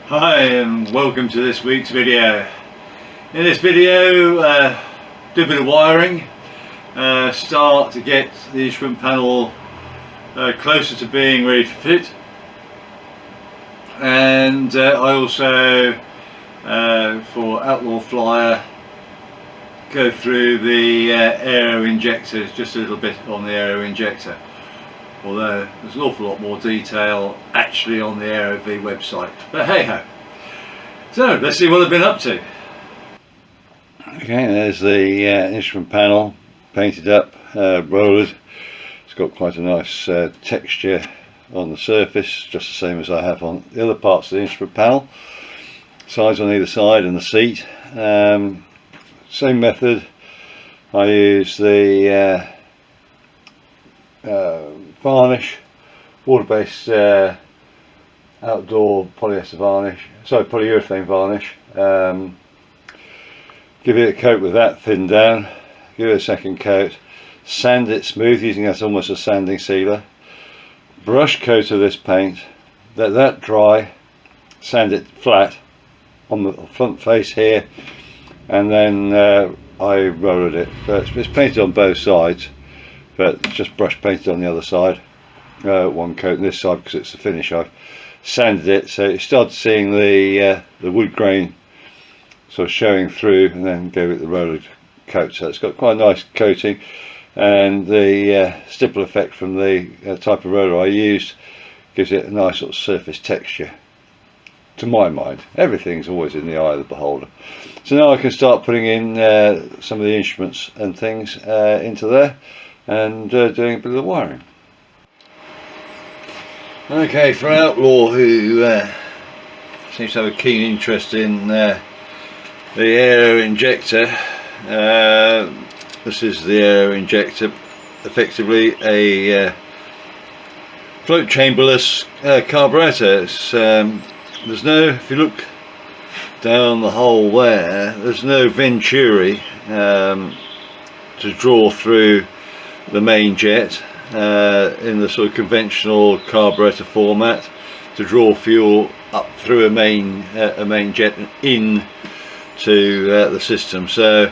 Hi and welcome to this week's video. In this video, do a bit of wiring, start to get the instrument panel closer to being ready to fit, and I also, for Outlaw Flyer, go through the aero injectors, just a little bit on the aero injector. Although there's an awful lot more detail actually on the AeroV website, but hey ho. So let's see what I've been up to. Okay, there's the instrument panel, painted up, rolled. It's got quite a nice texture on the surface, just the same as I have on the other parts of the instrument panel. Sides on either side and the seat. Same method. I use the varnish, water-based outdoor polyurethane varnish. Give it a coat with that, thin down, give it a second coat, sand it smooth using that almost a sanding sealer, brush coat of this paint, let that dry, sand it flat on the front face here, and then I rolled it. So it's painted on both sides, but it's just brush painted on the other side, one coat on this side because it's the finish. I've sanded it so you start seeing the wood grain sort of showing through, and then gave it the roller coat, so it's got quite a nice coating, and the stipple effect from the type of roller I used gives it a nice sort of surface texture. To my mind, everything's always in the eye of the beholder. So now I can start putting in some of the instruments and things into there, and doing a bit of the wiring. Okay, for Outlaw, who seems to have a keen interest in the aero injector, this is the aero injector, effectively a float chamberless carburetor. There's no, if you look down the hole there's no venturi to draw through the main jet in the sort of conventional carburetor format, to draw fuel up through a main jet and in to the system. So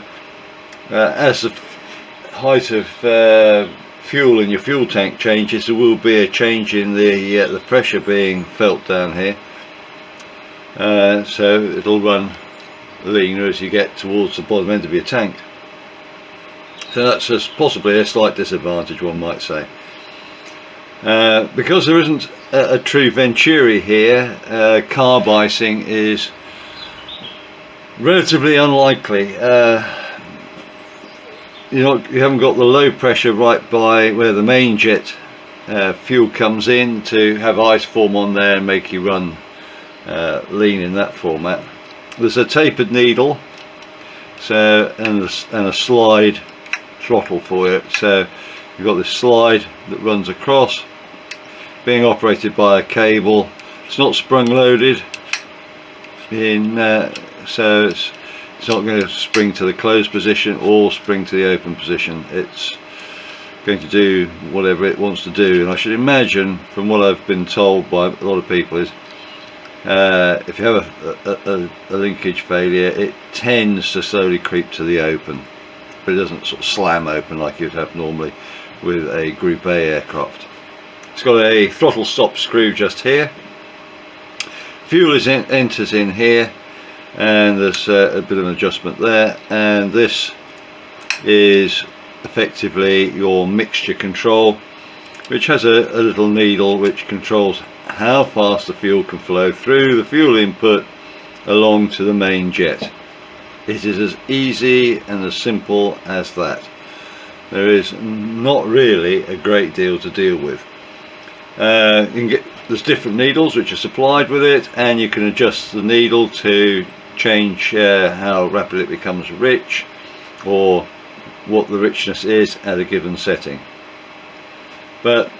as the height of fuel in your fuel tank changes, there will be a change in the pressure being felt down here, so it'll run leaner as you get towards the bottom end of your tank. So that's just possibly a slight disadvantage, one might say. Because there isn't a true venturi here, carb icing is relatively unlikely. You haven't got the low pressure right by where the main jet fuel comes in to have ice form on there and make you run lean in that format. There's a tapered needle, so and a slide throttle for it. So you've got this slide that runs across, being operated by a cable. It's not sprung loaded in, so it's not going to spring to the closed position or spring to the open position. It's going to do whatever it wants to do, and I should imagine, from what I've been told by a lot of people, is if you have a linkage failure, it tends to slowly creep to the open, but it doesn't sort of slam open like you'd have normally with a Group A aircraft. It's got a throttle stop screw just here. Fuel enters in here, and there's a bit of an adjustment there, and this is effectively your mixture control, which has a little needle which controls how fast the fuel can flow through the fuel input along to the main jet. It is as easy and as simple as that. There is not really a great deal to deal with. There's different needles which are supplied with it, and you can adjust the needle to change how rapid it becomes rich, or what the richness is at a given setting. But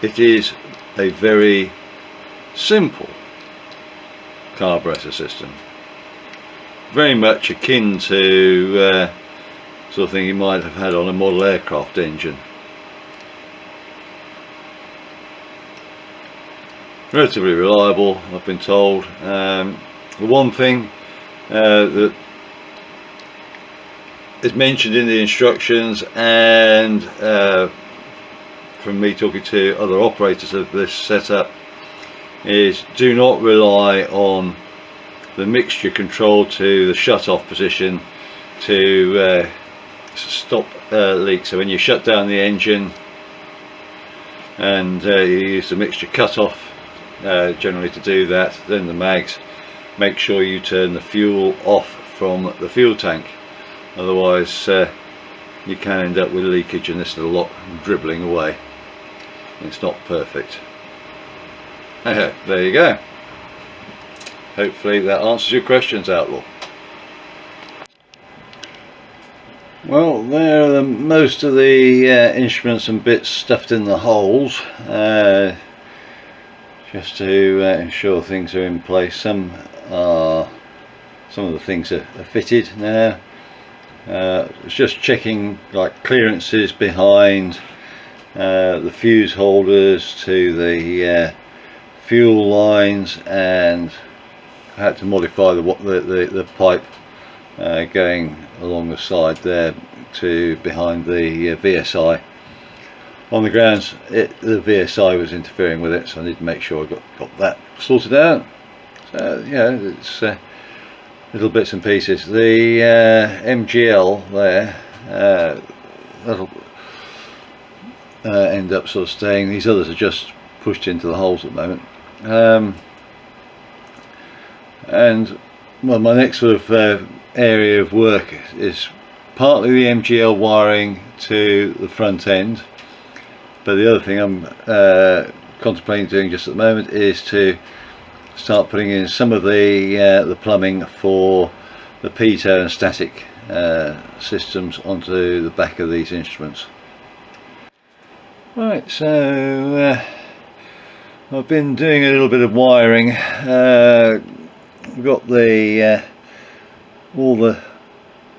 it is a very simple carburetor system, very much akin to sort of thing you might have had on a model aircraft engine. relatively reliable, I've been told. The one thing that is mentioned in the instructions, and from me talking to other operators of this setup, is do not rely on the mixture control to the shut off position to stop leaks. So when you shut down the engine and you use the mixture cut off generally to do that, then the mags, make sure you turn the fuel off from the fuel tank, otherwise you can end up with leakage and this little lot dribbling away. It's not perfect. There you go. Hopefully that answers your questions, Outlaw. Well, there are most of the instruments and bits stuffed in the holes, just to ensure things are in place. Some of the things are fitted now. It's just checking like clearances behind the fuse holders to the fuel lines, and I had to modify the pipe going along the side there to behind the VSI. On the grounds the VSI was interfering with it, so I need to make sure I got that sorted out. So yeah, it's little bits and pieces. The MGL there, that'll end up sort of staying. These others are just pushed into the holes at the moment. And well, my next sort of area of work is partly the MGL wiring to the front end, but the other thing I'm contemplating doing just at the moment is to start putting in some of the plumbing for the pitot and static systems onto the back of these instruments. Right, so I've been doing a little bit of wiring. We've got the all the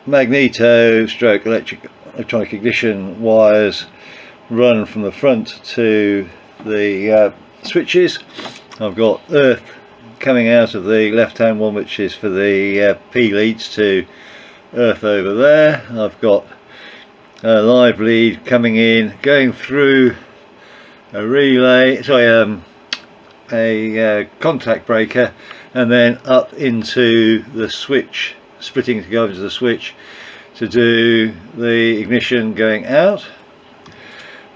magneto stroke electronic ignition wires run from the front to the switches. I've got earth coming out of the left hand one, which is for the P leads to earth over there. I've got a live lead coming in, going through a relay, sorry, a contact breaker, and then up into the switch, splitting to go into the switch to do the ignition going out.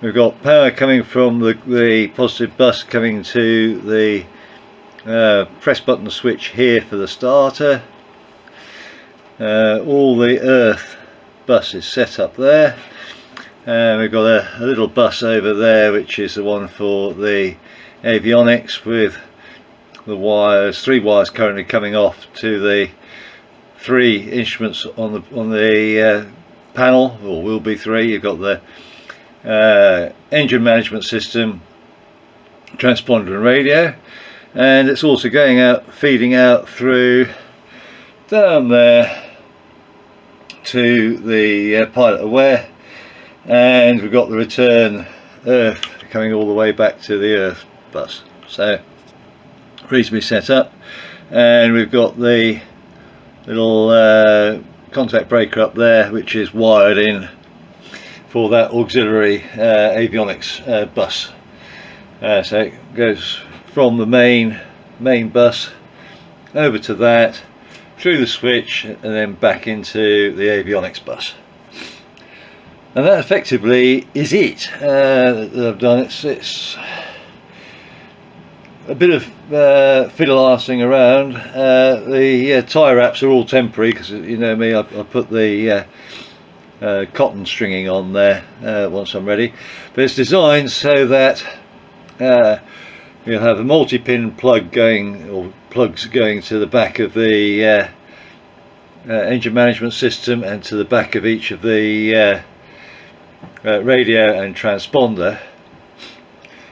We've got power coming from the positive bus coming to the press button switch here for the starter. All the earth bus is set up there, and we've got a little bus over there which is the one for the avionics, with the wires, 3 wires currently coming off to the 3 instruments on the panel, or will be 3. You've got the engine management system, transponder and radio, and it's also going out, feeding out through down there to the pilot aware, and we've got the return earth coming all the way back to the earth bus. So reasonably set up, and we've got the little contact breaker up there which is wired in for that auxiliary avionics bus. So it goes from the main bus over to that, through the switch, and then back into the avionics bus. And that effectively is it that I've done. It's a bit of fiddle-arsing around. The tie wraps are all temporary because, you know me, I put the cotton stringing on there once I'm ready. But it's designed so that you'll have a multi-pin plug going, or plugs going to the back of the engine management system and to the back of each of the radio and transponder,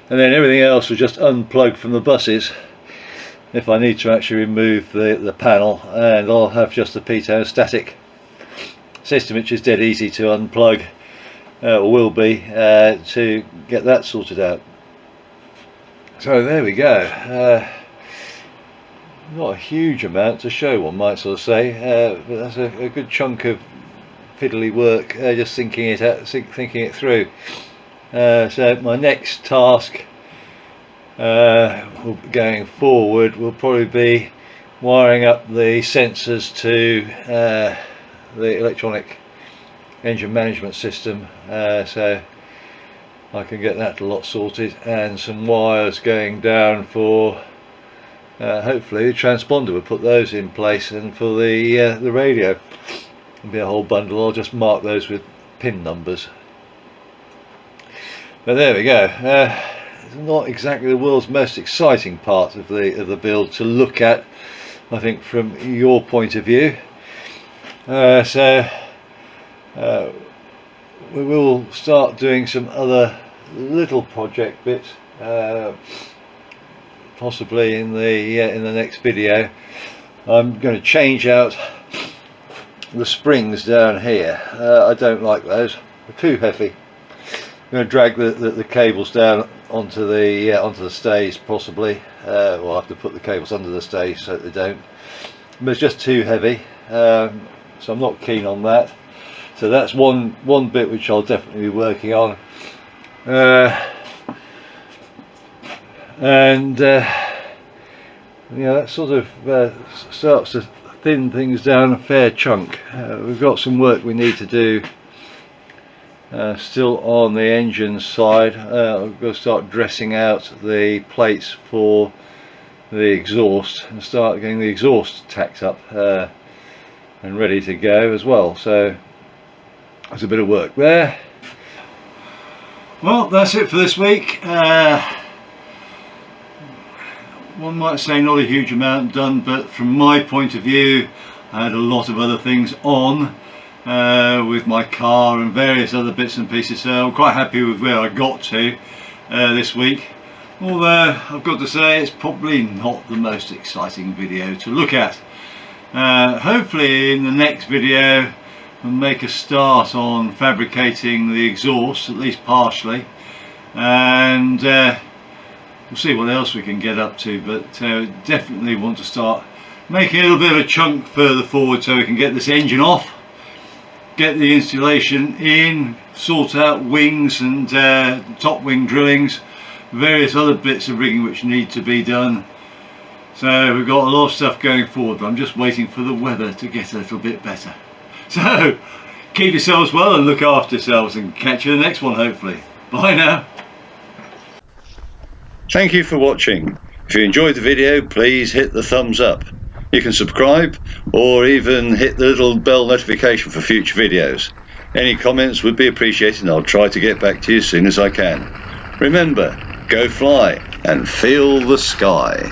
and then everything else will just unplug from the buses if I need to actually remove the panel, and I'll have just the pitot static system, which is dead easy to unplug, or will be, to get that sorted out. So there we go. Not a huge amount to show, one might sort of say, but that's a good chunk of fiddly work, just thinking it through. So my next task going forward will probably be wiring up the sensors to the electronic engine management system, so I can get that a lot sorted, and some wires going down for hopefully the transponder. We'll put those in place, and for the radio it'll be a whole bundle. I'll just mark those with pin numbers. But there we go. It's not exactly the world's most exciting part of the build to look at, I think, from your point of view. So we will start doing some other little project bits, possibly in the next video. I'm going to change out the springs down here. I don't like those; they're too heavy. I'm going to drag the cables down onto the stays, possibly. Well, I'll have to put the cables under the stays so that they don't. But it's just too heavy, so I'm not keen on that. So that's one bit which I'll definitely be working on. And that sort of starts to thin things down a fair chunk. We've got some work we need to do still on the engine side. I've got to start dressing out the plates for the exhaust and start getting the exhaust tacked up and ready to go as well. So there's a bit of work there. Well, that's it for this week. One might say not a huge amount done, but from my point of view I had a lot of other things on with my car and various other bits and pieces, so I'm quite happy with where I got to this week. Although I've got to say it's probably not the most exciting video to look at. Hopefully in the next video we'll make a start on fabricating the exhaust, at least partially, and we'll see what else we can get up to, but definitely want to start making a little bit of a chunk further forward so we can get this engine off, get the installation in, sort out wings and top wing drillings, various other bits of rigging which need to be done. So we've got a lot of stuff going forward, but I'm just waiting for the weather to get a little bit better. So keep yourselves well and look after yourselves, and catch you in the next one hopefully. Bye now. Thank you for watching. If you enjoyed the video, please hit the thumbs up. You can subscribe or even hit the little bell notification for future videos. Any comments would be appreciated, and I'll try to get back to you as soon as I can. Remember, go fly and feel the sky.